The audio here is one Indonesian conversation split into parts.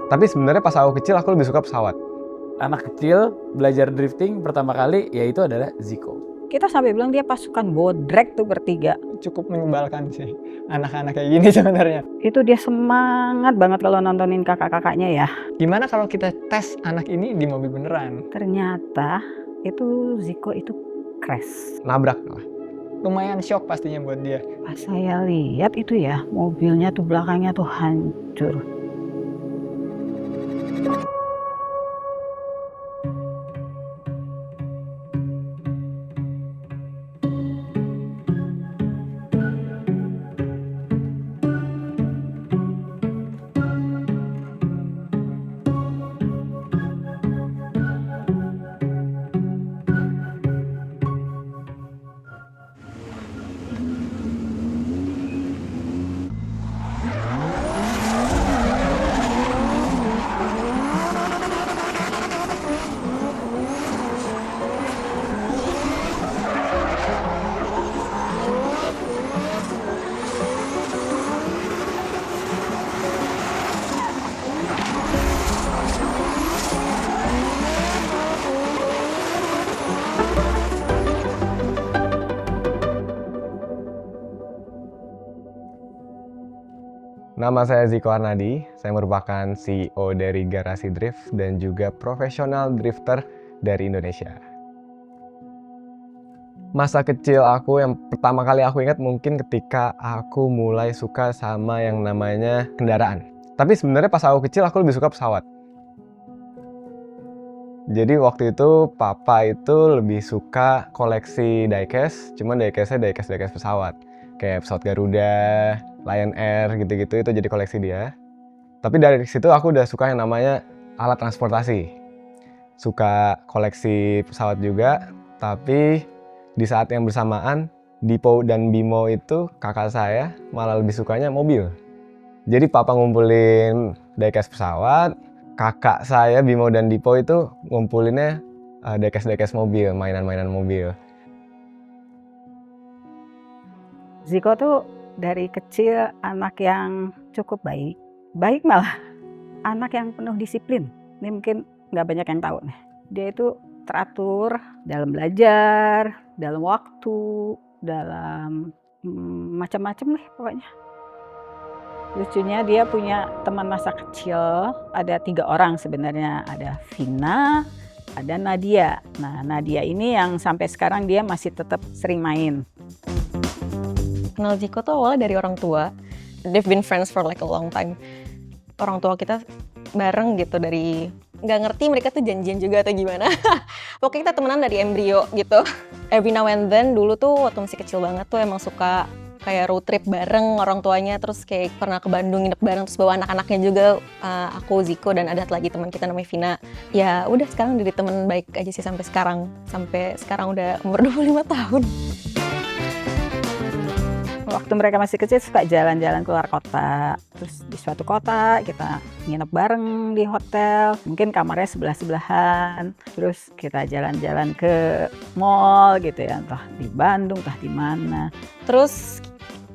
Tapi sebenarnya pas aku kecil aku lebih suka pesawat. Anak kecil belajar drifting pertama kali yaitu adalah Ziko. Kita sampai bilang dia pasukan bodrek tuh bertiga. Cukup menyebalkan sih anak-anak kayak gini sebenarnya. Itu dia semangat banget kalau nontonin kakak-kakaknya ya. Gimana kalau kita tes anak ini di mobil beneran? Ternyata itu Ziko itu crash. Nabrak lah. Lumayan shock pastinya buat dia. Pas saya lihat itu ya, mobilnya tuh belakangnya tuh hancur. Nama saya Ziko Arnadi, saya merupakan CEO dari Garasi Drift dan juga profesional drifter dari Indonesia. Masa kecil aku yang pertama kali aku ingat mungkin ketika aku mulai suka sama yang namanya kendaraan. Tapi sebenarnya pas aku kecil aku lebih suka pesawat. Jadi waktu itu papa itu lebih suka koleksi diecast, cuman diecastnya diecast pesawat. Kayak pesawat Garuda, Lion Air gitu-gitu, itu jadi koleksi dia. Tapi dari situ aku udah suka yang namanya alat transportasi. Suka koleksi pesawat juga, tapi di saat yang bersamaan, Dipo dan Bimo itu kakak saya malah lebih sukanya mobil. Jadi papa ngumpulin diecast pesawat, kakak saya Bimo dan Dipo itu ngumpulinnya diecast mobil, mainan-mainan mobil. Ziko tuh dari kecil anak yang cukup baik malah. Anak yang penuh disiplin. Ini mungkin nggak banyak yang tahu nih. Dia itu teratur dalam belajar, dalam waktu, dalam macam-macam lah pokoknya. Lucunya dia punya teman masa kecil, ada 3 orang sebenarnya. Ada Vina, ada Nadia. Nah Nadia ini yang sampai sekarang dia masih tetap sering main. Kenal Ziko tuh awalnya dari orang tua. They've been friends for like a long time. Orang tua kita bareng gitu dari nggak ngerti mereka tuh janjian juga atau gimana. Pokoknya kita temenan dari embrio gitu. Every now and then dulu tuh waktu masih kecil banget tuh emang suka kayak road trip bareng orang tuanya. Terus kayak pernah ke Bandung nginep bareng terus bawa anak-anaknya juga. Aku, Ziko dan ada lagi teman kita namanya Vina. Ya udah sekarang jadi teman baik aja sih sampai sekarang. Sampai sekarang udah umur 25 tahun. Waktu mereka masih kecil suka jalan-jalan keluar kota. Terus di suatu kota kita nginep bareng di hotel. Mungkin kamarnya sebelah-sebelahan. Terus kita jalan-jalan ke mall gitu ya. Entah di Bandung, entah di mana. Terus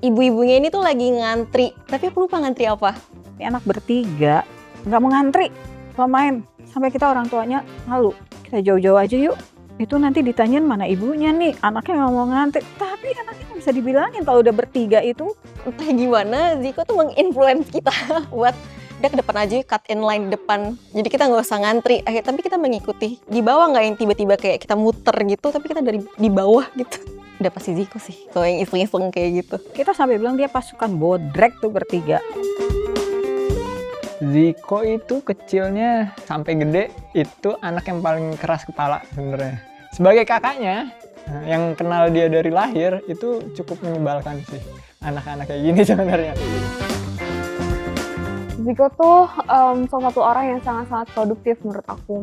ibu-ibunya ini tuh lagi ngantri. Tapi aku lupa ngantri apa. Ini anak bertiga nggak mau ngantri kalau main. Sampai kita orang tuanya malu. Kita jauh-jauh aja yuk. Itu nanti ditanyain mana ibunya nih, anaknya nggak mau ngantri. Tapi anaknya nggak bisa dibilangin kalau udah bertiga itu. Entah gimana, Ziko tuh menginfluence kita buat udah ke depan aja, cut in line depan. Jadi kita nggak usah ngantri, tapi kita mengikuti. Di bawah nggak yang tiba-tiba kayak kita muter gitu, tapi kita dari di bawah gitu. Udah pasti Ziko sih, kalau yang iseng-iseng kayak gitu. Kita sampai bilang dia pasukan bodrek tuh bertiga. Ziko itu kecilnya sampai gede itu anak yang paling keras kepala sebenarnya. Sebagai kakaknya yang kenal dia dari lahir itu cukup menyebalkan sih anak-anak kayak gini sebenarnya. Ziko tuh salah satu orang yang sangat-sangat produktif menurut aku.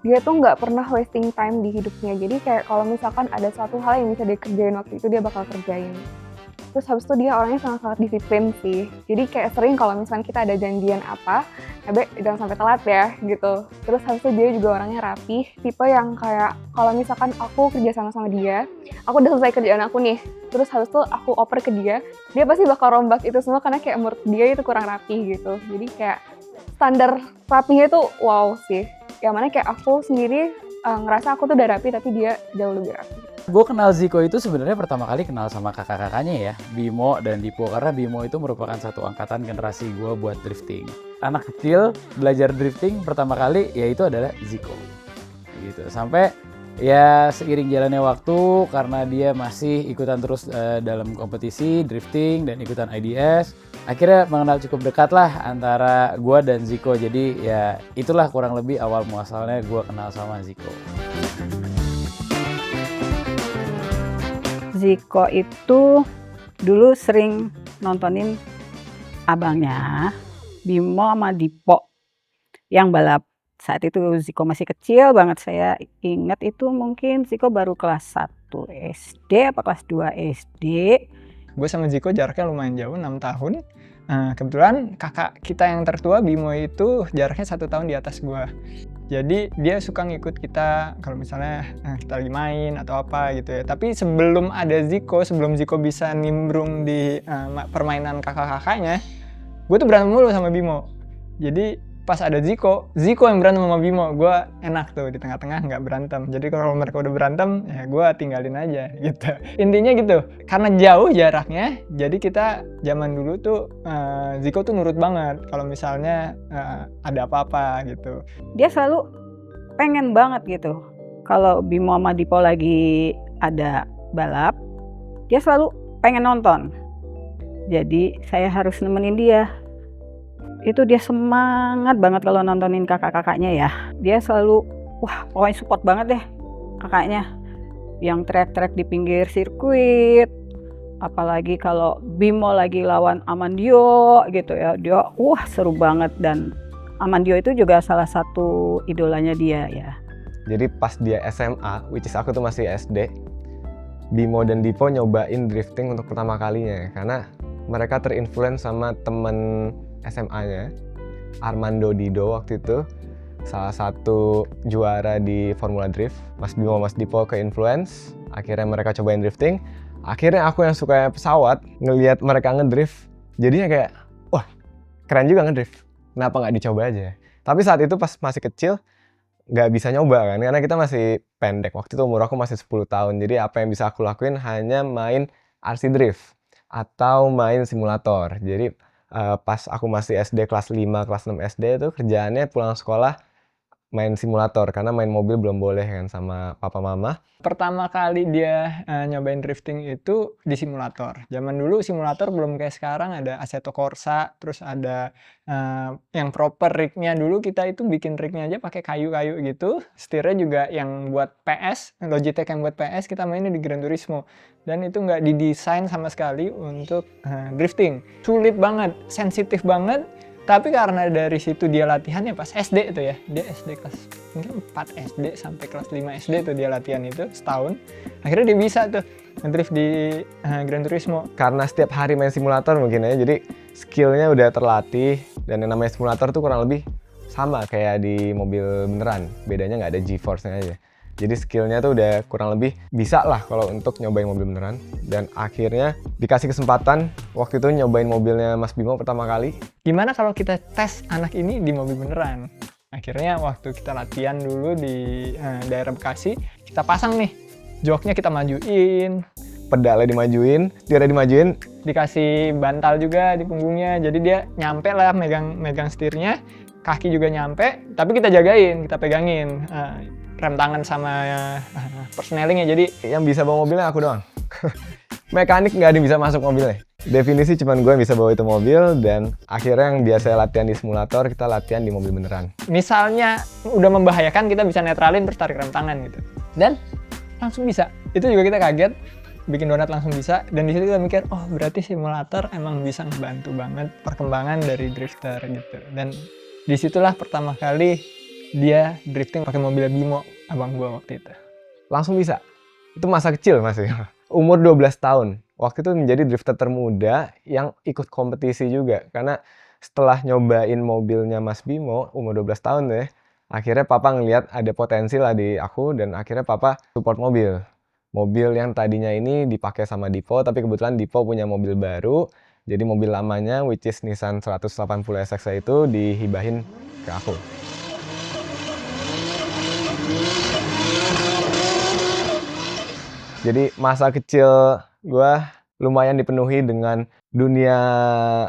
Dia tuh nggak pernah wasting time di hidupnya. Jadi kayak kalau misalkan ada satu hal yang bisa dia kerjain waktu itu dia bakal kerjain. Terus habis itu dia orangnya sangat-sangat disiplin sih. Jadi kayak sering kalau misalkan kita ada janjian apa, jangan sampai telat ya gitu. Terus habis itu dia juga orangnya rapih. Tipe yang kayak kalau misalkan aku kerja sama dia, aku udah selesai kerjaan aku nih. Terus habis itu aku oper ke dia pasti bakal rombak itu semua karena kayak menurut dia itu kurang rapih gitu. Jadi kayak standar rapinya tuh wow sih. Yang mana kayak aku sendiri ngerasa aku tuh udah rapi tapi dia jauh lebih rapi. Gue kenal Ziko itu sebenarnya pertama kali kenal sama kakak-kakaknya ya, Bimo dan Dipo, karena Bimo itu merupakan satu angkatan generasi gue buat drifting. Anak kecil belajar drifting pertama kali yaitu adalah Ziko. Gitu. Sampai ya seiring jalannya waktu karena dia masih ikutan terus dalam kompetisi drifting dan ikutan IDS, akhirnya mengenal cukup dekat lah antara gue dan Ziko. Jadi ya itulah kurang lebih awal muasalnya gue kenal sama Ziko. Ziko itu dulu sering nontonin abangnya, Bimo sama Dipo yang balap. Saat itu Ziko masih kecil banget, saya ingat itu mungkin Ziko baru kelas 1 SD apa kelas 2 SD. Gue sama Ziko jaraknya lumayan jauh, 6 tahun. Kebetulan kakak kita yang tertua, Bimo, itu jaraknya 1 tahun di atas gue. Jadi dia suka ngikut kita kalau misalnya kita lagi main atau apa gitu ya. Tapi sebelum ada Ziko, sebelum Ziko bisa nimbrung di permainan kakak-kakaknya, gue tuh berantem mulu sama Bimo. Jadi pas ada Ziko yang berantem sama Bimo, gue enak tuh di tengah-tengah nggak berantem. Jadi kalau mereka udah berantem, ya gue tinggalin aja gitu. Intinya gitu, karena jauh jaraknya, jadi kita zaman dulu tuh Ziko tuh nurut banget kalau misalnya ada apa-apa gitu. Dia selalu pengen banget gitu. Kalau Bimo sama Dipo lagi ada balap, dia selalu pengen nonton. Jadi saya harus nemenin dia. Itu dia semangat banget kalau nontonin kakak-kakaknya ya. Dia selalu, wah pokoknya support banget deh kakaknya. Yang trek-trek di pinggir sirkuit. Apalagi kalau Bimo lagi lawan Amandio gitu ya. Dia wah seru banget, dan Amandio itu juga salah satu idolanya dia ya. Jadi pas dia SMA, which is aku tuh masih SD, Bimo dan Dipo nyobain drifting untuk pertama kalinya. Karena mereka terinfluence sama temen SMA-nya, Armando Dido waktu itu, salah satu juara di Formula Drift. Mas Bimo, Mas Dipo ke-influence, akhirnya mereka cobain drifting. Akhirnya aku yang suka pesawat, ngelihat mereka ngedrift, jadinya kayak, wah keren juga ngedrift, kenapa nggak dicoba aja. Tapi saat itu pas masih kecil, nggak bisa nyoba kan, karena kita masih pendek. Waktu itu umur aku masih 10 tahun, jadi apa yang bisa aku lakuin hanya main RC Drift atau main simulator. Jadi pas aku masih SD kelas 5, kelas 6 SD itu kerjaannya pulang sekolah main simulator, karena main mobil belum boleh kan sama papa mama. Pertama kali dia nyobain drifting itu di simulator. Zaman dulu simulator belum kayak sekarang ada Assetto Corsa, terus ada yang proper rignya. Dulu kita itu bikin rignya aja pakai kayu-kayu gitu. Setirnya juga yang buat PS, Logitech yang buat PS, kita mainnya di Gran Turismo. Dan itu nggak didesain sama sekali untuk drifting. Sulit banget, sensitif banget. Tapi karena dari situ dia latihannya pas SD itu ya, dia SD kelas mungkin 4 SD sampai kelas 5 SD tuh dia latihan itu setahun. Akhirnya dia bisa tuh ngedrift di Gran Turismo. Karena setiap hari main simulator mungkin ya, jadi skillnya udah terlatih. Dan yang namanya simulator tuh kurang lebih sama kayak di mobil beneran, bedanya nggak ada G-force-nya aja. Jadi skillnya tuh udah kurang lebih bisa lah kalau untuk nyobain mobil beneran. Dan akhirnya dikasih kesempatan waktu itu nyobain mobilnya Mas Bimo pertama kali. Gimana kalau kita tes anak ini di mobil beneran? Akhirnya waktu kita latihan dulu di daerah Bekasi, kita pasang nih, joknya kita majuin, Pedalnya dimajuin, setirnya dimajuin. dikasih bantal juga di punggungnya, jadi dia nyampe lah megang setirnya, kaki juga nyampe, tapi kita jagain, kita pegangin rem tangan sama persnelingnya, jadi Yang bisa bawa mobilnya aku doang. Mekanik nggak ada yang bisa masuk mobilnya. Definisi cuman gue yang bisa bawa itu mobil, dan akhirnya yang biasa latihan di simulator, kita latihan di mobil beneran. misalnya udah membahayakan kita bisa netralin terus tarik rem tangan gitu, dan langsung bisa. Itu juga kita kaget, bikin donat langsung bisa, dan di situ kita mikir, oh berarti simulator emang bisa ngebantu banget perkembangan dari drifter gitu. Dan disitulah pertama kali dia drifting pakai mobil Bimo, abang gua waktu itu. Langsung bisa. Itu masa kecil masih. Umur 12 tahun. Waktu itu menjadi drifter termuda yang ikut kompetisi juga. Karena setelah nyobain mobilnya Mas Bimo, umur 12 tahun deh, akhirnya papa ngelihat ada potensi lah di aku, dan akhirnya papa support mobil. Mobil yang tadinya ini dipakai sama Dipo, tapi kebetulan Dipo punya mobil baru, Jadi mobil lamanya, which is Nissan 180 SX itu dihibahin ke aku. Jadi masa kecil gue lumayan dipenuhi dengan dunia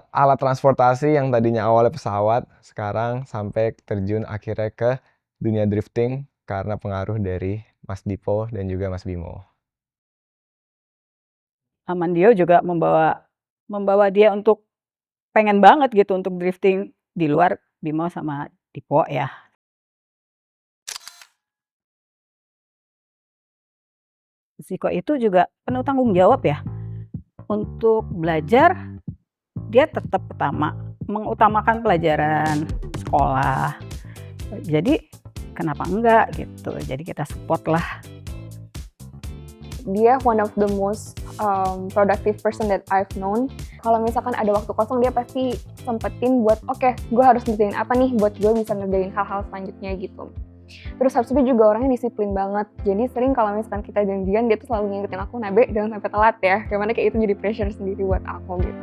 alat transportasi yang tadinya awalnya pesawat, sekarang sampai terjun akhirnya ke dunia drifting karena pengaruh dari Mas Dipo dan juga Mas Bimo. Amandio juga membawa dia untuk pengen banget gitu untuk drifting di luar Bimo sama Dipo ya. Ziko itu juga penuh tanggung jawab ya. Untuk belajar dia tetap mengutamakan pelajaran sekolah. Jadi kenapa enggak gitu. Jadi kita support lah. Dia one of the most productive person that I've known. Kalau misalkan ada waktu kosong dia pasti sempetin buat oke, gue harus ngerjain apa nih buat gue bisa ngerjain hal-hal selanjutnya gitu. Terus habis itu juga orangnya disiplin banget. Jadi sering kalau misalkan kita janjian dia tuh selalu ngingetin aku, Nabe jangan sampai telat ya. Gimana kayak itu jadi pressure sendiri buat aku gitu.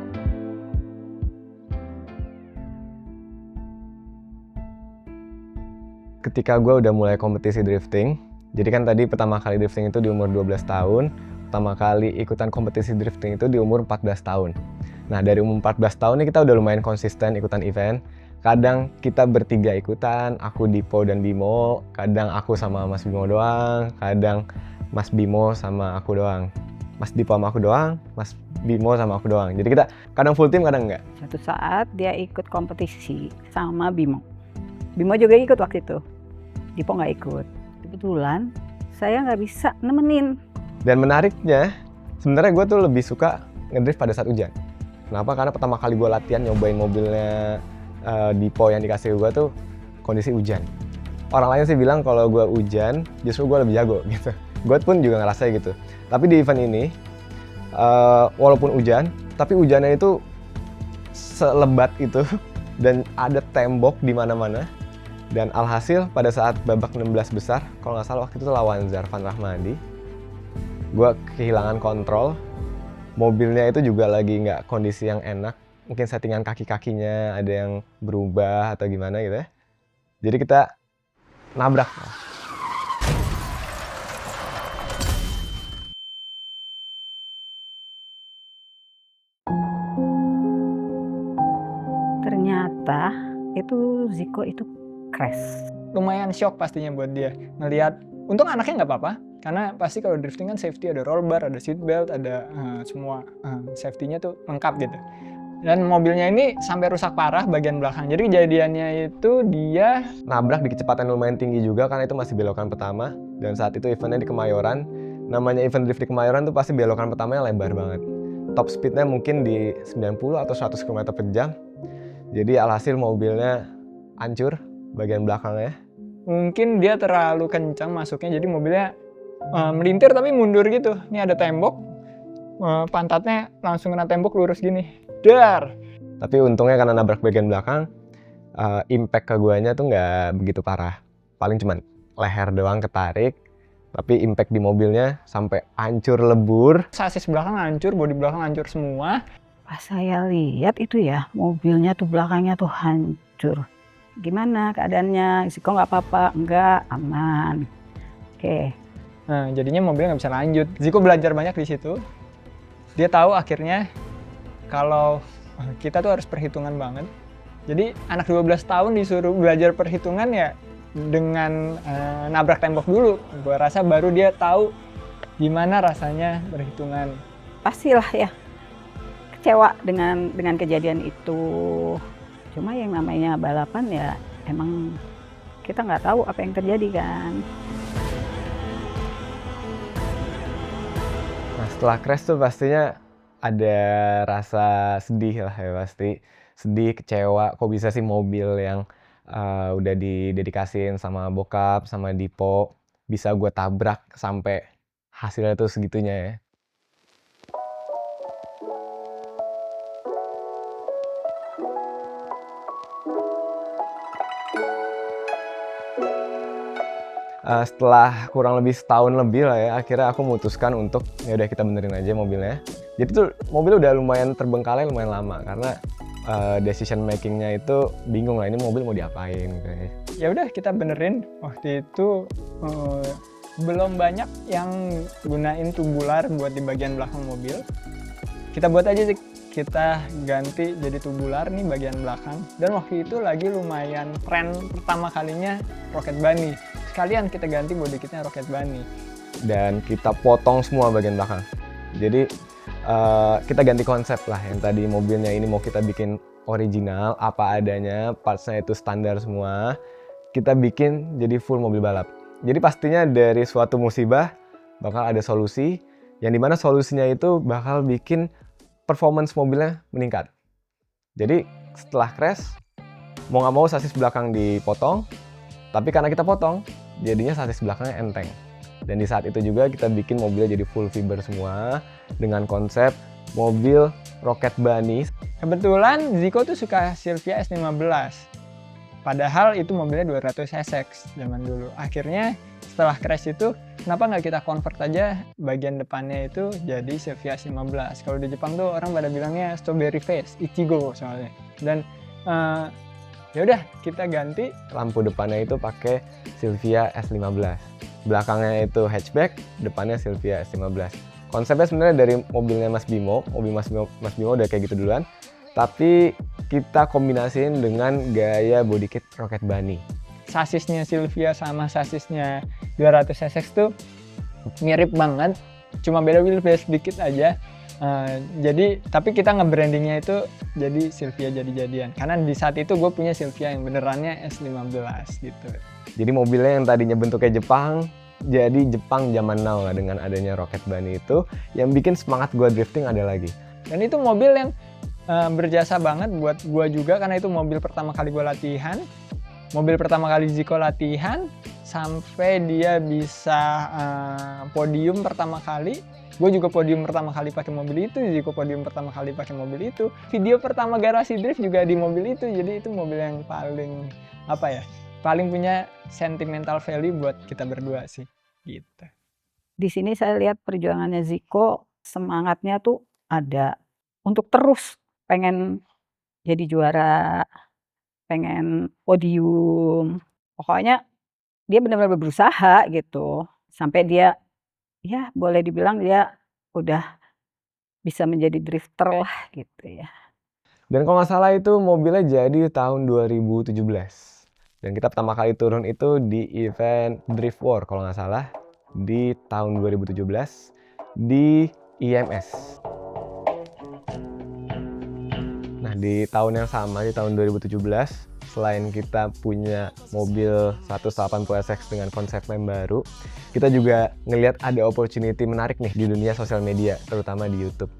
Ketika gue udah mulai kompetisi drifting, jadi kan tadi pertama kali drifting itu di umur 12 tahun, pertama kali ikutan kompetisi drifting itu di umur 14 tahun. Nah dari umur 14 tahun ini kita udah lumayan konsisten ikutan event. Kadang kita bertiga ikutan, aku Dipo dan Bimo, kadang aku sama Mas Bimo doang, kadang Mas Bimo sama aku doang. Mas Dipo sama aku doang, Mas Bimo sama aku doang. Jadi kita kadang full team, kadang enggak. Suatu saat dia ikut kompetisi sama Bimo. Bimo juga ikut waktu itu. Dipo nggak ikut. Kebetulan saya nggak bisa nemenin. Dan menariknya, sebenarnya gue tuh lebih suka ngedrift pada saat hujan. Kenapa? Karena pertama kali gue latihan nyobain mobilnya Dipo yang dikasih gue tuh kondisi hujan. Orang lain sih bilang kalau gue hujan, justru gue lebih jago gitu. Gue pun juga ngerasa gitu. Tapi di event ini, walaupun hujan, tapi hujannya itu selebat itu dan ada tembok di mana-mana. Dan alhasil pada saat babak 16 besar, kalau nggak salah waktu itu lawan Zarfan Rahmadi, gue kehilangan kontrol. Mobilnya itu juga lagi nggak kondisi yang enak. Mungkin settingan kaki-kakinya ada yang berubah atau gimana gitu ya. Jadi kita nabrak. Ternyata itu Ziko itu crash. Lumayan shock pastinya buat dia ngelihat. Untung anaknya nggak apa-apa, karena pasti kalau drifting kan safety, ada roll bar, ada seat belt, ada semua safety-nya tuh lengkap gitu. Dan mobilnya ini sampai rusak parah bagian belakang. Jadi kejadiannya itu dia Nabrak di kecepatan lumayan tinggi juga karena itu masih belokan pertama. Dan saat itu eventnya di Kemayoran. Namanya event drift di Kemayoran tuh pasti belokan pertamanya lebar banget. Top speednya mungkin di 90 atau 100 km per jam. Jadi alhasil mobilnya hancur bagian belakangnya. mungkin dia terlalu kencang masuknya, jadi mobilnya melintir tapi mundur gitu. Ini ada tembok, pantatnya langsung kena tembok lurus gini. Dar! Tapi untungnya karena nabrak bagian belakang, impact ke guanya tuh nggak begitu parah. Paling cuman leher doang ketarik, tapi impact di mobilnya sampai hancur lebur. Sasis belakang hancur, bodi belakang hancur semua. Pas saya lihat itu ya, mobilnya tuh belakangnya tuh hancur. Gimana keadaannya? Ziko nggak apa-apa? Enggak, aman. Oke. Nah, jadinya mobilnya nggak bisa lanjut. Ziko belajar banyak di situ. Dia tahu akhirnya kalau kita tuh harus perhitungan banget. Jadi anak 12 tahun disuruh belajar perhitungan ya dengan nabrak tembok dulu. Gua rasa baru dia tahu gimana rasanya perhitungan. Pastilah ya kecewa dengan kejadian itu. Cuma yang namanya balapan ya emang kita nggak tahu apa yang terjadi kan. Nah setelah crash tuh pastinya ada rasa sedih lah ya pasti. Sedih, kecewa, kok bisa sih mobil yang udah didedikasiin sama bokap, sama Dipo, bisa gue tabrak sampai hasilnya tuh segitunya ya. Setelah kurang lebih setahun lebih lah ya, akhirnya aku memutuskan untuk ya udah kita benerin aja mobilnya. Jadi tuh mobil udah lumayan terbengkalai lumayan lama karena decision makingnya itu bingung lah, ini mobil mau diapain kayaknya. Ya udah kita benerin. Waktu itu belum banyak yang gunain tubular buat di bagian belakang mobil. Kita buat aja sih, kita ganti jadi tubular nih bagian belakang. Dan waktu itu lagi lumayan tren pertama kalinya Rocket Bunny. Sekalian kita ganti body kitnya Rocket Bunny. Dan kita potong semua bagian belakang. Jadi kita ganti konsep lah, yang tadi mobilnya ini mau kita bikin original, apa adanya, partsnya itu standar semua. Kita bikin jadi full mobil balap. Jadi pastinya dari suatu musibah bakal ada solusi, yang dimana solusinya itu bakal bikin performance mobilnya meningkat. Jadi setelah crash, mau nggak mau sasis belakang dipotong, tapi karena kita potong, jadinya sasis belakangnya enteng. Dan di saat itu juga kita bikin mobilnya jadi full fiber semua dengan konsep mobil Rocket Bunny. Kebetulan Zico tuh suka Silvia S15. Padahal itu mobilnya 200 SX zaman dulu. Akhirnya setelah crash itu, kenapa nggak kita convert aja bagian depannya itu jadi Silvia S15. Kalau di Jepang tuh orang pada bilangnya strawberry face, Ichigo soalnya. Dan ya udah kita ganti. Lampu depannya itu pakai Silvia S15. Belakangnya itu hatchback, depannya Silvia S15. Konsepnya sebenarnya dari mobilnya Mas Bimo, mobil Mas Bimo udah kayak gitu duluan. Tapi kita kombinasiin dengan gaya body kit Rocket Bunny. Sasisnya Silvia sama sasisnya 200 SX tuh mirip banget, cuma beda wheelbase dikit aja. Jadi tapi kita nge-brandingnya itu jadi Silvia jadi-jadian. Karena di saat itu gue punya Silvia yang benerannya S15 gitu. Jadi mobilnya yang tadinya bentuknya Jepang, jadi Jepang zaman now lah dengan adanya Rocket Bunny itu. Yang bikin semangat gue drifting ada lagi. Dan itu mobil yang berjasa banget buat gue juga, karena itu mobil pertama kali gue latihan. Mobil pertama kali Zico latihan, sampai dia bisa podium pertama kali. Gue juga podium pertama kali pakai mobil itu, Zico podium pertama kali pakai mobil itu. Video pertama garasi drift juga di mobil itu, jadi itu mobil yang paling paling punya sentimental value buat kita berdua sih, gitu. Di sini saya lihat perjuangannya Zico, semangatnya tuh ada untuk terus pengen jadi juara, pengen podium. Pokoknya dia benar-benar berusaha gitu. Sampai dia, ya boleh dibilang dia udah bisa menjadi drifter lah gitu ya. Dan kalau nggak salah itu mobilnya jadi tahun 2017. Dan kita pertama kali turun itu di event Drift War kalau nggak salah di tahun 2017 di IMS. Nah di tahun yang sama, di tahun 2017, selain kita punya mobil 180 SX dengan konsep lem baru, kita juga ngelihat ada opportunity menarik nih di dunia sosial media, terutama di YouTube.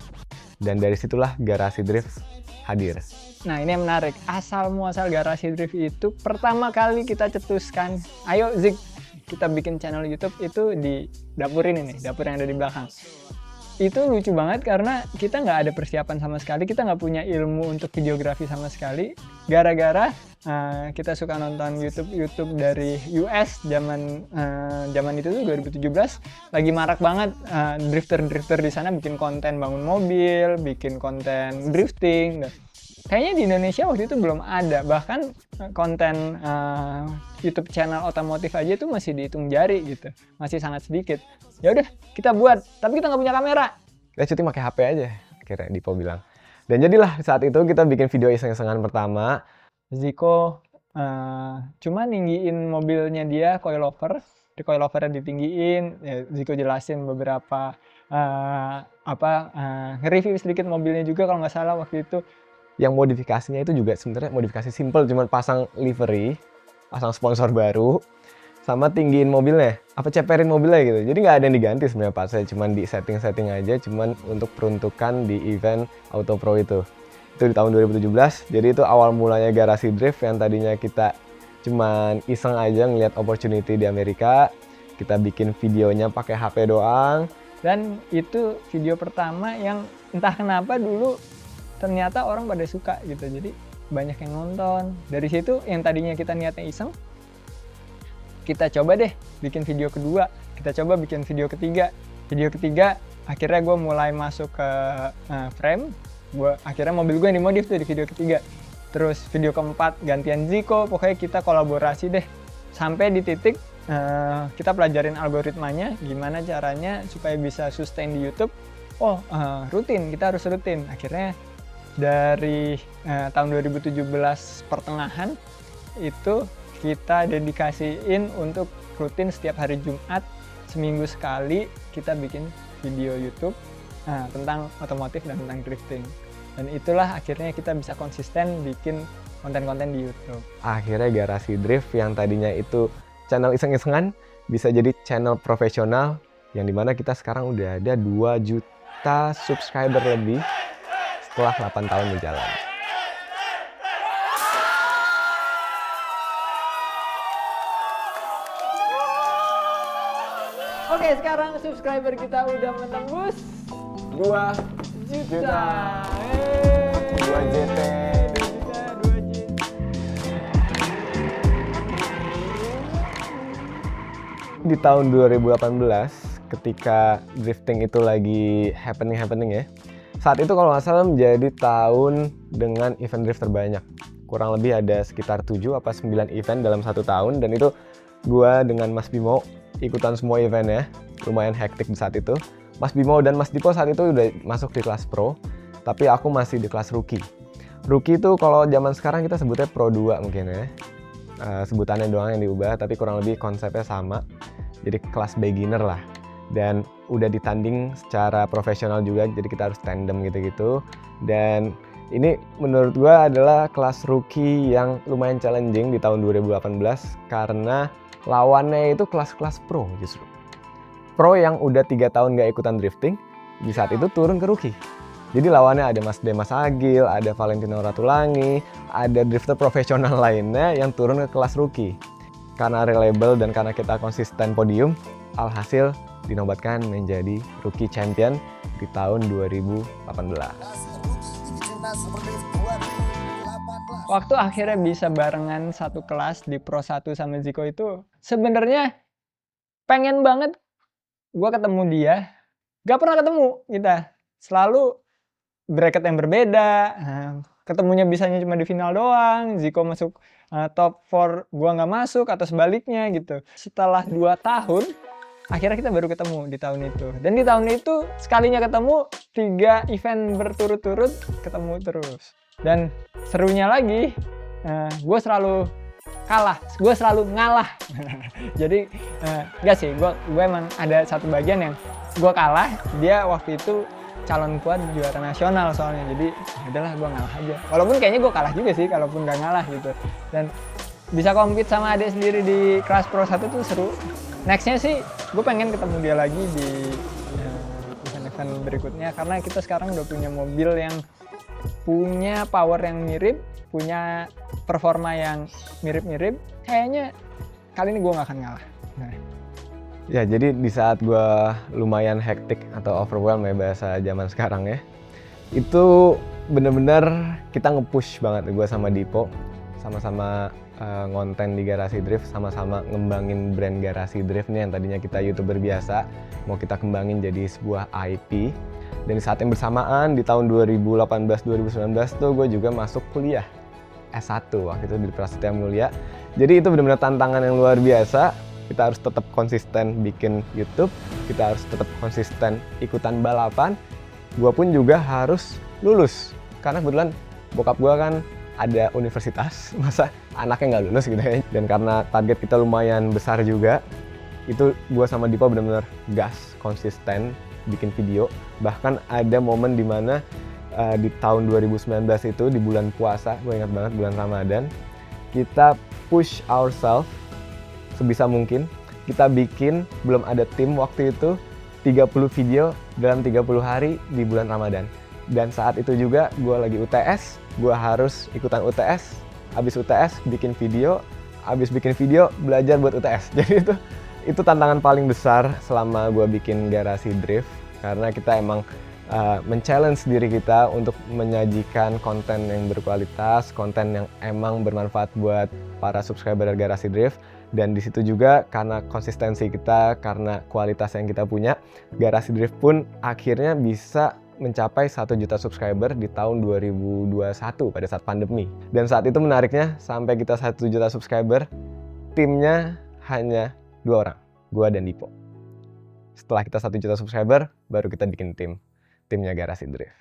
Dan dari situlah Garasi Drift hadir. Nah ini yang menarik, asal muasal Garasi Drift itu pertama kali kita cetuskan, ayo Zik, kita bikin channel YouTube itu di dapur ini nih, dapur yang ada di belakang. Itu lucu banget karena kita nggak ada persiapan sama sekali, kita nggak punya ilmu untuk videografi sama sekali. Gara-gara kita suka nonton YouTube dari US zaman itu tuh 2017 lagi marak banget drifter di sana bikin konten bangun mobil, bikin konten drifting. Kayaknya di Indonesia waktu itu belum ada, bahkan konten YouTube channel otomotif aja itu masih dihitung jari gitu, masih sangat sedikit. Ya udah kita buat, tapi kita nggak punya kamera. Kita syuting pakai HP aja, akhirnya Dipo bilang. Dan jadilah saat itu kita bikin video iseng-isengan pertama. Zico cuma ninggiin mobilnya dia coilover, di coilovernya ditinggiin. Ya, Zico jelasin beberapa nge-review sedikit mobilnya juga kalau nggak salah waktu itu. Yang modifikasinya itu juga sebenarnya modifikasi simple, cuma pasang livery, pasang sponsor baru, sama tinggiin mobilnya, ceperin mobilnya gitu. Jadi nggak ada yang diganti sebenarnya Pak, saya cuma di setting aja, cuma untuk peruntukan di event Auto Pro itu di tahun 2017. Jadi itu awal mulanya Garasi Drift yang tadinya kita cuma iseng aja ngeliat opportunity di Amerika. Kita bikin videonya pakai HP doang. Dan itu video pertama yang entah kenapa dulu ternyata orang pada suka gitu, jadi banyak yang nonton. Dari situ yang tadinya kita niatnya iseng, kita coba deh bikin video kedua, kita coba bikin video ketiga. Video ketiga akhirnya gue mulai masuk ke frame. Akhirnya mobil gue yang dimodif tuh di video ketiga. Terus video keempat gantian Ziko, pokoknya kita kolaborasi deh. Sampai di titik kita pelajarin algoritmanya, gimana caranya supaya bisa sustain di YouTube. Rutin, kita harus rutin. Akhirnya dari tahun 2017 pertengahan itu kita dedikasiin untuk rutin setiap hari Jumat, seminggu sekali kita bikin video YouTube tentang otomotif dan tentang drifting. Dan itulah akhirnya kita bisa konsisten bikin konten-konten di YouTube. Akhirnya Garasi Drift yang tadinya itu channel iseng-isengan bisa jadi channel profesional yang dimana kita sekarang udah ada 2 juta subscriber lebih setelah 8 tahun berjalan. Oke, sekarang subscriber kita udah menembus 2 juta. 2 JT. Di tahun 2018 ketika drifting itu lagi happening ya. Saat itu kalau nggak salah menjadi tahun dengan event drift terbanyak. Kurang lebih ada sekitar 7 apa 9 event dalam 1 tahun, dan itu gua dengan Mas Bimo ikutan semua event ya. Lumayan hektik di saat itu. Mas Bimo dan Mas Dipo saat itu udah masuk di kelas pro, tapi aku masih di kelas rookie. Rookie itu kalau zaman sekarang kita sebutnya Pro 2 mungkin ya. Sebutannya doang yang diubah, tapi kurang lebih konsepnya sama. Jadi kelas beginner lah. Dan udah ditanding secara profesional juga, jadi kita harus tandem gitu-gitu. Dan ini menurut gua adalah kelas rookie yang lumayan challenging di tahun 2018 karena lawannya itu kelas-kelas pro justru. Pro yang udah 3 tahun gak ikutan drifting, di saat itu turun ke rookie. Jadi lawannya ada Mas Demas Agil, ada Valentino Ratulangi, ada drifter profesional lainnya yang turun ke kelas rookie. Karena reliable dan karena kita konsisten podium, alhasil dinobatkan menjadi rookie champion di tahun 2018. Waktu akhirnya bisa barengan satu kelas di Pro 1 sama Ziko itu sebenarnya pengen banget gue ketemu dia. Gak pernah ketemu kita. Selalu bracket yang berbeda. Ketemunya bisanya cuma di final doang. Ziko masuk top 4, gue nggak masuk atau sebaliknya gitu. Setelah 2 tahun, akhirnya kita baru ketemu di tahun itu. Dan di tahun itu sekalinya ketemu 3 event berturut-turut ketemu terus. Dan serunya lagi, gue selalu kalah, gue selalu ngalah. Jadi enggak sih, gue emang ada satu bagian yang gue kalah. Dia waktu itu calon kuat juara nasional soalnya, jadi udahlah gue ngalah aja. Walaupun kayaknya gue kalah juga sih, kalaupun gak ngalah gitu. Dan bisa compete sama adik sendiri di kelas Pro 1 tuh seru. Nextnya sih, gue pengen ketemu dia lagi di event-event berikutnya, karena kita sekarang udah punya mobil yang punya power yang mirip, punya performa yang mirip-mirip. Kayaknya kali ini gue gak akan ngalah. Ya, jadi di saat gue lumayan hektik atau overwhelmed ya bahasa zaman sekarang ya, itu bener-bener kita nge-push banget gue sama Dipo, sama-sama ngonten di Garasi Drift, sama-sama ngembangin brand Garasi Drift nih yang tadinya kita YouTuber biasa, mau kita kembangin jadi sebuah IP. Dan di saat yang bersamaan di tahun 2018-2019 tuh gue juga masuk kuliah S1 waktu itu di Prasetya Mulia. Jadi itu benar-benar tantangan yang luar biasa. Kita harus tetap konsisten bikin YouTube, kita harus tetap konsisten ikutan balapan. Gue pun juga harus lulus, karena kebetulan bokap gue kan ada universitas, masa anaknya nggak lulus gitu ya. Dan karena target kita lumayan besar juga, itu gue sama Dipo benar-benar gas, konsisten bikin video. Bahkan ada momen dimana di tahun 2019 itu di bulan puasa, gue ingat banget bulan Ramadan, kita push ourselves sebisa mungkin. Kita bikin, belum ada tim waktu itu, 30 video dalam 30 hari di bulan Ramadan. Dan saat itu juga gue lagi UTS, gue harus ikutan UTS, habis UTS bikin video, habis bikin video belajar buat UTS. Jadi itu tantangan paling besar selama gue bikin Garasi Drift, karena kita emang men-challenge diri kita untuk menyajikan konten yang berkualitas, konten yang emang bermanfaat buat para subscriber Garasi Drift. Dan di situ juga karena konsistensi kita, karena kualitas yang kita punya, Garasi Drift pun akhirnya bisa mencapai 1 juta subscriber di tahun 2021 pada saat pandemi. Dan saat itu menariknya, sampai kita 1 juta subscriber, timnya hanya 2 orang, gua dan Dipo. Setelah kita 1 juta subscriber, baru kita bikin timnya Garasi Drift.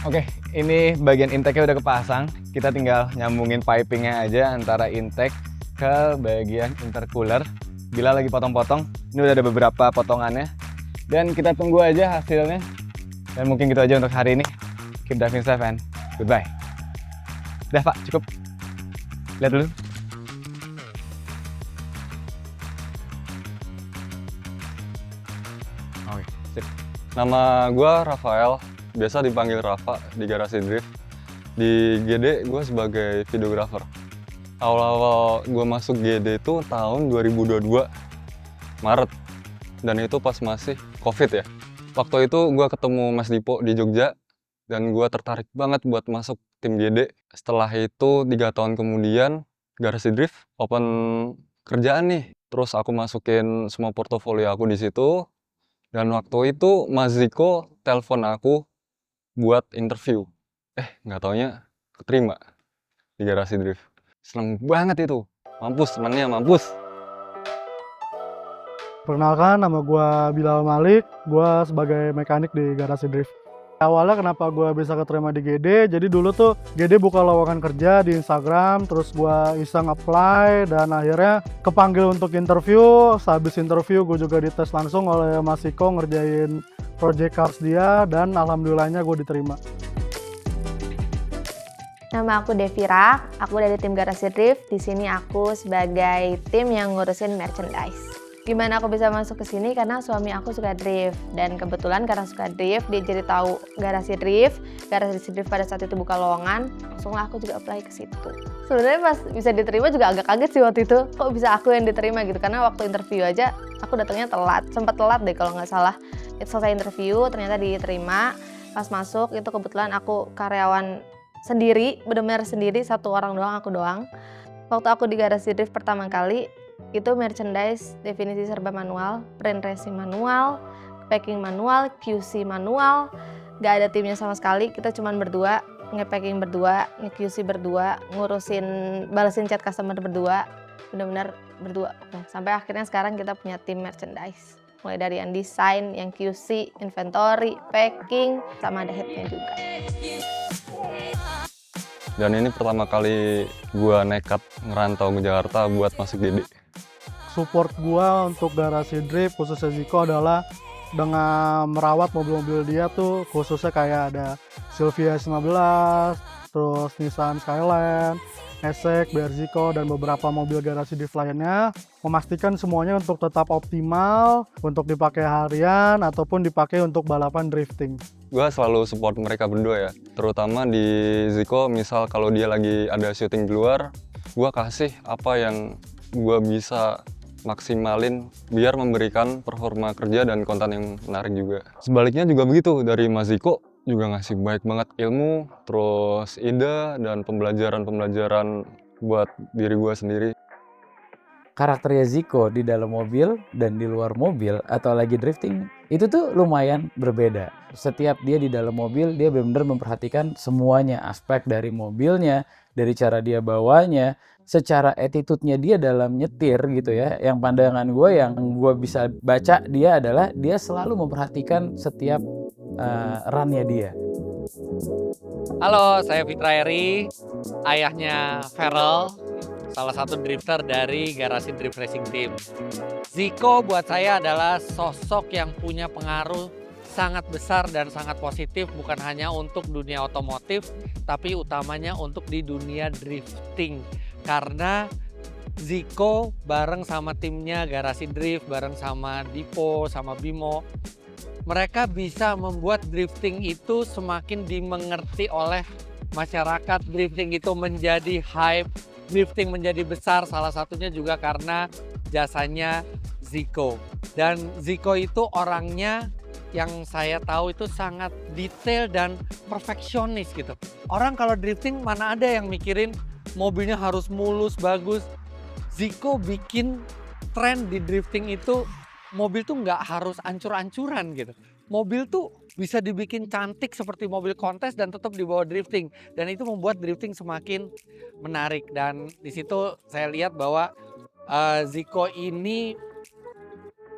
Oke, ini bagian intake-nya udah kepasang. Kita tinggal nyambungin pipingnya aja antara intake ke bagian intercooler. Bila lagi potong-potong, ini udah ada beberapa potongannya. Dan kita tunggu aja hasilnya. Dan mungkin gitu aja untuk hari ini. Keep driving safe and goodbye. Udah Pak, cukup. Lihat dulu. Oke, sip. Nama gue Rafael, biasa dipanggil Rafa di Garasi Drift. Di GD gue sebagai videographer. Awal-awal gue masuk GD itu tahun 2022, Maret. Dan itu pas masih COVID ya. Waktu itu gue ketemu Mas Dipo di Jogja, dan gue tertarik banget buat masuk tim GD. Setelah itu 3 tahun kemudian, Garasi Drift open kerjaan nih. Terus aku masukin semua portofolio aku di situ. Dan waktu itu Mas Ziko telepon aku buat interview. Nggak taunya keterima di Garasi Drift. Seneng banget itu. Mampus, senengnya mampus. Perkenalkan, nama gue Bilal Malik. Gue sebagai mekanik di Garasi Drift. Awalnya kenapa gue bisa keterima di GD, jadi dulu tuh GD buka lowongan kerja di Instagram, terus gue iseng apply, dan akhirnya kepanggil untuk interview. Sehabis interview gue juga dites langsung oleh Mas Iko ngerjain project cars dia, dan alhamdulillahnya gue diterima. Nama aku Devira, aku dari tim Garasi Drift. Di sini aku sebagai tim yang ngurusin merchandise. Gimana aku bisa masuk ke sini? Karena suami aku suka drift, dan kebetulan karena suka drift, dia jadi tahu Garasi Drift. Garasi Drift pada saat itu buka lowongan, langsunglah aku juga apply ke situ. Sebenarnya pas bisa diterima juga agak kaget sih waktu itu. Kok bisa aku yang diterima gitu? Karena waktu interview aja aku datangnya telat, sempat telat deh kalau nggak salah. Itu selesai interview, ternyata diterima. Pas masuk itu kebetulan aku karyawan sendiri, benar-benar sendiri, 1 orang doang, aku doang. Waktu aku di Garasi Drift pertama kali, itu merchandise definisi serba manual, print racing manual, packing manual, QC manual, gak ada timnya sama sekali, kita cuman berdua, nge-packing berdua, nge-QC berdua, ngurusin, balesin chat customer berdua, benar-benar berdua. Sampai akhirnya sekarang kita punya tim merchandise, mulai dari yang desain, yang QC, inventory, packing, sama ada headnya juga. Dan ini pertama kali gue nekat ngerantau ke Jakarta buat masuk GD. Support gua untuk Garasi Drift khususnya Ziko adalah dengan merawat mobil-mobil dia tuh, khususnya kayak ada Silvia S15, terus Nissan Skyline, Esek, BR Ziko, dan beberapa mobil Garasi Drift lainnya, memastikan semuanya untuk tetap optimal untuk dipakai harian ataupun dipakai untuk balapan drifting. Gue selalu support mereka berdua ya, terutama di Ziko. Misal kalau dia lagi ada syuting di luar, gue kasih apa yang gue bisa maksimalin biar memberikan performa kerja dan konten yang menarik juga. Sebaliknya juga begitu, dari Mas Ziko juga ngasih baik banget ilmu, terus ide dan pembelajaran buat diri gue sendiri. Karakternya Ziko di dalam mobil dan di luar mobil atau lagi drifting itu tuh lumayan berbeda. Setiap dia di dalam mobil, dia benar-benar memperhatikan semuanya, aspek dari mobilnya, dari cara dia bawanya, secara attitude-nya dia dalam nyetir gitu ya. Yang pandangan gue, yang gue bisa baca dia adalah dia selalu memperhatikan setiap run-nya dia. Halo, saya Fitra Eri, ayahnya Feral, salah satu drifter dari Garasi Drift Racing Team. Ziko buat saya adalah sosok yang punya pengaruh sangat besar dan sangat positif, bukan hanya untuk dunia otomotif, tapi utamanya untuk di dunia drifting. Karena Ziko bareng sama timnya Garasi Drift, bareng sama Dipo, sama Bimo, mereka bisa membuat drifting itu semakin dimengerti oleh masyarakat drifting itu menjadi hype, drifting menjadi besar, salah satunya juga karena jasanya Zico. Dan Zico itu orangnya yang saya tahu itu sangat detail dan perfeksionis gitu. Orang kalau drifting mana ada yang mikirin mobilnya harus mulus, bagus. Zico bikin tren di drifting itu mobil tuh nggak harus ancur-ancuran gitu. Mobil tuh bisa dibikin cantik seperti mobil kontes dan tetap dibawa drifting. Dan itu membuat drifting semakin menarik. Dan di situ saya lihat bahwa Zico ini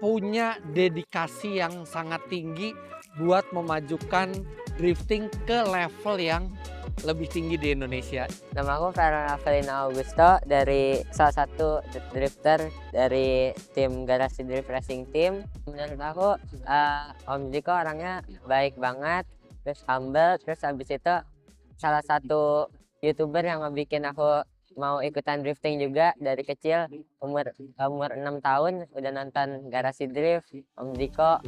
punya dedikasi yang sangat tinggi buat memajukan drifting ke level yang lebih tinggi di Indonesia. Nama aku Farhan Avelina Augusto dari salah satu drifter dari tim Garasi Drift Racing Team. Menurut aku Om Zico orangnya baik banget, terus humble, terus habis itu salah satu YouTuber yang ngebikin aku mau ikutan drifting juga dari kecil. Umur 6 tahun udah nonton Garasi Drift, Om Zico,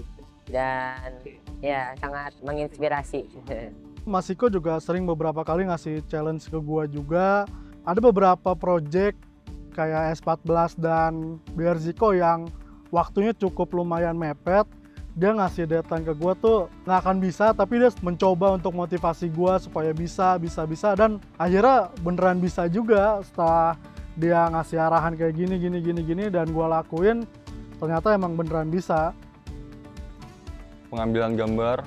dan ya sangat menginspirasi. Mas Ziko juga sering beberapa kali ngasih challenge ke gua juga. Ada beberapa project kayak S14 dan BR Zico yang waktunya cukup lumayan mepet. Dia ngasih deadline ke gua tuh nggak akan bisa, tapi dia mencoba untuk motivasi gua supaya bisa, dan akhirnya beneran bisa juga setelah dia ngasih arahan kayak gini dan gua lakuin, ternyata emang beneran bisa. Pengambilan gambar,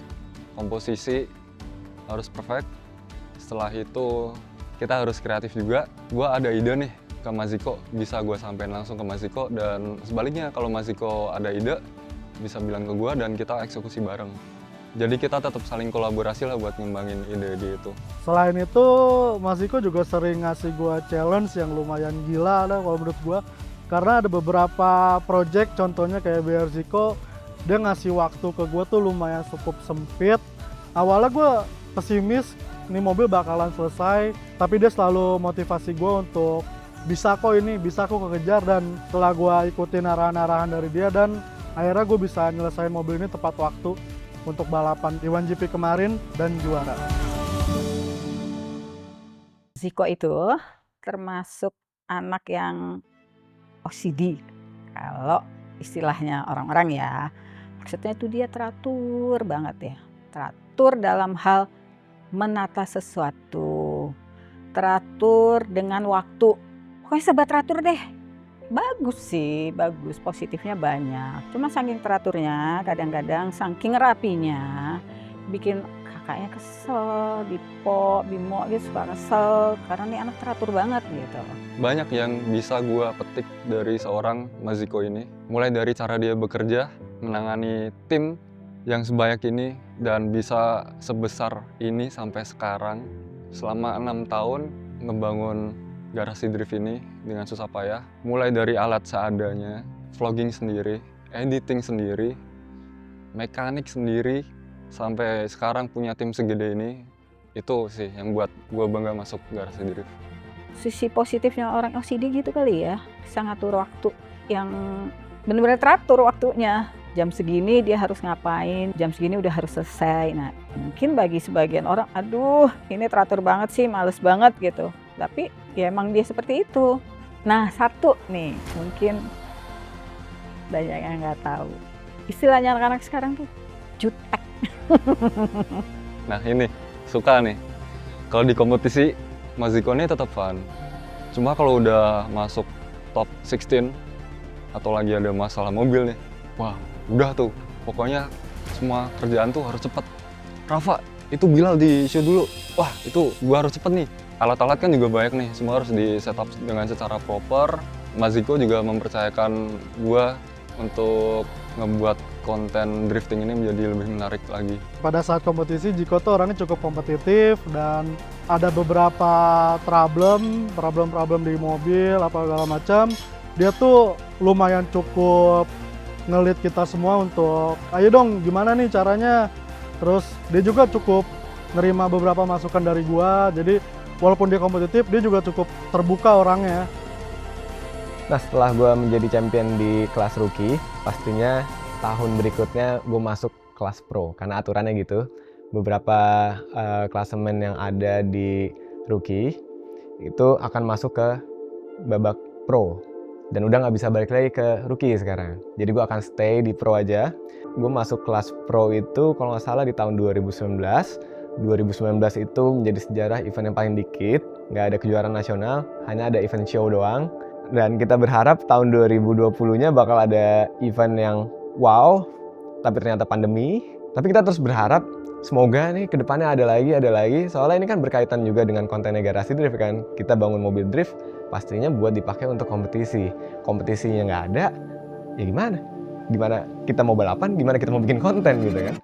komposisi harus perfect. Setelah itu kita harus kreatif juga. Gue ada ide nih ke Mas Ziko, bisa gue sampein langsung ke Mas Ziko, dan sebaliknya kalau Mas Ziko ada ide bisa bilang ke gue dan kita eksekusi bareng. Jadi kita tetap saling kolaborasi lah buat ngembangin ide-ide itu. Selain itu, Mas Ziko juga sering ngasih gue challenge yang lumayan gila lah kalau menurut gue. Karena ada beberapa project, contohnya kayak BR Zico, dia ngasih waktu ke gue tuh lumayan cukup sempit. Awalnya gue pesimis, ini mobil bakalan selesai, tapi dia selalu motivasi gue untuk bisa kok ini, bisa kok kekejar, dan setelah gue ikutin arahan-arahan dari dia dan akhirnya gue bisa nyelesain mobil ini tepat waktu untuk balapan di 1GP kemarin dan juara. Zico itu termasuk anak yang OCD, kalau istilahnya orang-orang ya. Maksudnya itu dia teratur banget ya, teratur dalam hal menata sesuatu, teratur dengan waktu. Pokoknya serba teratur deh. Bagus sih, bagus, positifnya banyak. Cuma saking teraturnya, kadang-kadang saking rapinya, bikin kakaknya kesel, Bimo dia suka kesel karena nih anak teratur banget gitu. Banyak yang bisa gue petik dari seorang Mas Ziko ini. Mulai dari cara dia bekerja, menangani tim yang sebanyak ini, dan bisa sebesar ini sampai sekarang. Selama 6 tahun ngebangun Garasi Drift ini dengan susah payah. Mulai dari alat seadanya, vlogging sendiri, editing sendiri, mekanik sendiri, sampai sekarang punya tim segede ini. Itu sih yang buat gue bangga masuk Garasi Drift. Sisi positifnya orang OCD gitu kali ya, bisa ngatur waktu yang benar-benar teratur waktunya. Jam segini dia harus ngapain, jam segini udah harus selesai. Nah, mungkin bagi sebagian orang, aduh ini teratur banget sih, males banget gitu. Tapi ya emang dia seperti itu. Nah, satu nih, mungkin banyak yang nggak tahu. Istilahnya anak-anak sekarang tuh, jutek. Nah ini, suka nih. Kalau di kompetisi, Mas Ziko ini tetap fun. Cuma kalau udah masuk top 16, atau lagi ada masalah mobil nih, wah udah tuh, pokoknya semua kerjaan tuh harus cepet. Rafa, itu Bilal di show dulu. Wah itu gua harus cepet nih. Alat-alat kan juga banyak nih, semua harus di setup dengan secara proper. Mas Ziko juga mempercayakan gua untuk ngebuat konten drifting ini menjadi lebih menarik lagi. Pada saat kompetisi, Ziko tuh orangnya cukup kompetitif dan ada beberapa problem di mobil, apa segala macam. Dia tuh lumayan cukup ngelit kita semua untuk, ayo dong gimana nih caranya. Terus dia juga cukup nerima beberapa masukan dari gua, jadi walaupun dia kompetitif, dia juga cukup terbuka orangnya. Nah setelah gue menjadi champion di kelas rookie, pastinya tahun berikutnya gue masuk kelas pro, karena aturannya gitu. beberapa klasemen yang ada di rookie itu akan masuk ke babak pro. Dan udah nggak bisa balik lagi ke rookie sekarang. Jadi gue akan stay di pro aja. Gue masuk kelas pro itu kalau nggak salah di tahun 2019. 2019 itu menjadi sejarah event yang paling dikit. Nggak ada kejuaraan nasional, hanya ada event show doang. Dan kita berharap tahun 2020-nya bakal ada event yang wow, tapi ternyata pandemi. Tapi kita terus berharap semoga nih kedepannya ada lagi. Soalnya ini kan berkaitan juga dengan kontennya Garasi Drift kan. Kita bangun mobil drift pastinya buat dipakai untuk kompetisi. Kompetisinya nggak ada, ya gimana? Gimana kita mau balapan, gimana kita mau bikin konten gitu kan.